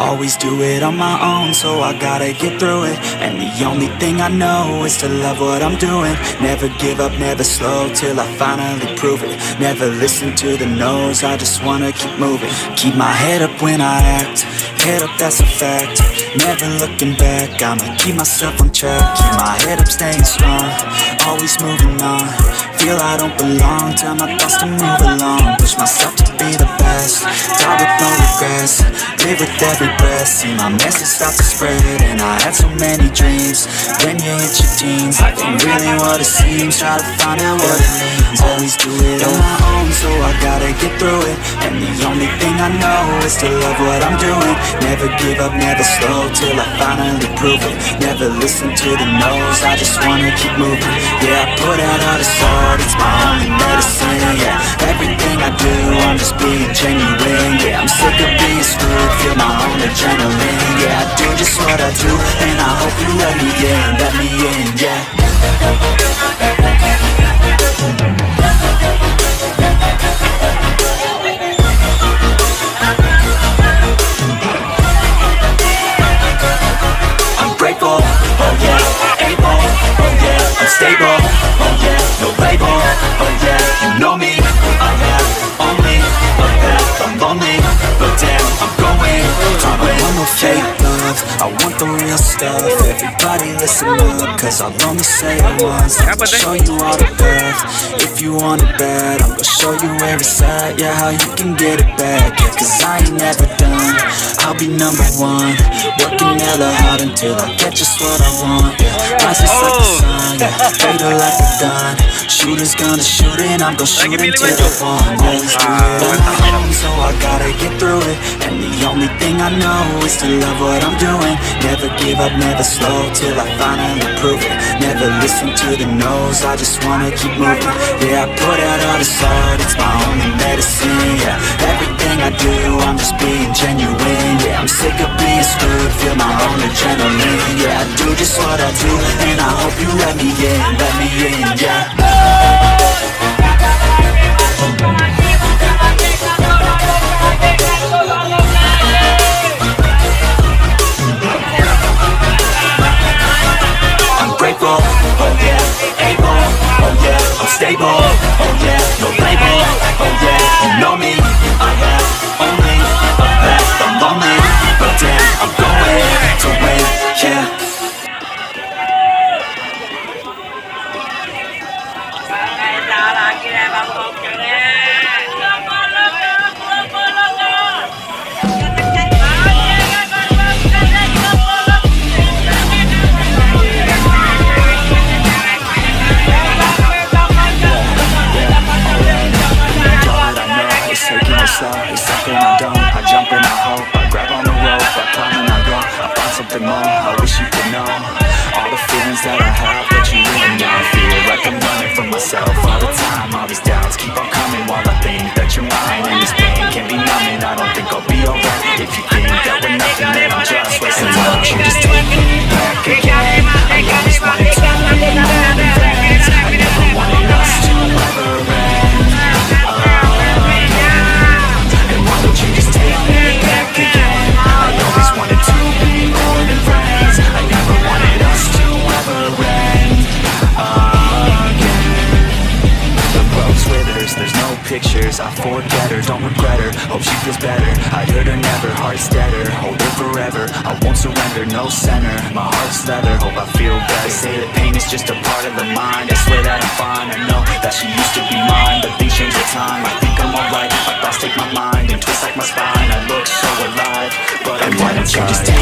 Always do it on my own, so I gotta get through it. And the only thing I know is to love what I'm doing. Never give up, never slow, till I finally prove it. Never listen to the no's, I just wanna keep moving. Keep my head up when I act, head up, that's a fact. Never looking back, I'ma keep myself on track. Keep my head up, staying strong, always moving on. Feel I don't belong, tell my thoughts to move along. Push myself to be the best, die with no regrets. Live with every breath, see my message start to spread. And I had so many dreams, when you hit your teens. Life ain't really what it seems, try to find out what it means. Always do it on my own, so I gotta get through it. And the only thing I know is to love what I'm doing. Never give up, never slow, till I finally prove it. Never listen to the no's, I just wanna keep moving. Yeah, I put out all the art, it's my only medicine. Yeah, everything I do, I'm just being genuine. Yeah, I'm sick of being screwed, feel my own adrenaline. Yeah, I do just what I do, and I hope you let me in, yeah. I'm grateful, oh yeah, able, oh yeah, I'm stable, oh yeah, no label, oh yeah, you know me, I have only a path, I'm lonely, but damn, I'm going to win. I don't want no fake love, I want the real stuff. Everybody listen up, cause I'll only say it once. I'm gonna show you all the path, if you want it bad. I'm gonna show you every side, yeah, how you can get it back. Yeah, cause I ain't never done, I'll be number one. Working hella hard until I get just what I want, yeah. Rises like the sun, yeah, fatal like the gun. Shooters gonna shoot and I'm gonna shoot until I want. Always do it on my own, so I gotta get through it. And the only thing I know is to love what I'm doing. Never give up, never slow, till I finally prove it. Never listen to the no's, I just wanna keep moving. Yeah, I put out all this art, it's my only medicine. Yeah, everything I do, I'm just being genuine. Yeah, I'm sick of being screwed, feel my own adrenaline. Yeah, I do just what I do, and I hope you let me in, yeah. I'm grateful, oh yeah, able, oh yeah, I'm stable, oh yeah, no label, oh yeah, you know me, I have only a path, I'm lonely, but damn, I'm going to win, yeah. It's something I don't, I jump and I hope, I grab on the rope, I climb and I go, I find something more, I wish you could know all the feelings that I have that you really know. I feel like I'm running from myself all the time, all these doubts keep on coming while I think that you're mine. And this pain can be numbing, I don't think I'll be alright if you think that we're nothing, then I'm just wasting time. You just take me back again, I always wanted to be more than friends, I never wanted us to ever end. You just take me back again, I always wanted to be more than friends, I never wanted us to ever end again. The rose withers, there's no pictures, I forget her, don't regret her, hope she feels better. I'd hurt her never, heart's deader, hold her forever, I won't surrender, no center, my heart's leather, hope I feel better. They say that pain is just a part of the mind, I swear that I'm fine, I know that she used to be mine, but things change with time, I think I'm alright, my thoughts take my mind and twist like my spine, I look so alive, but why don't you just take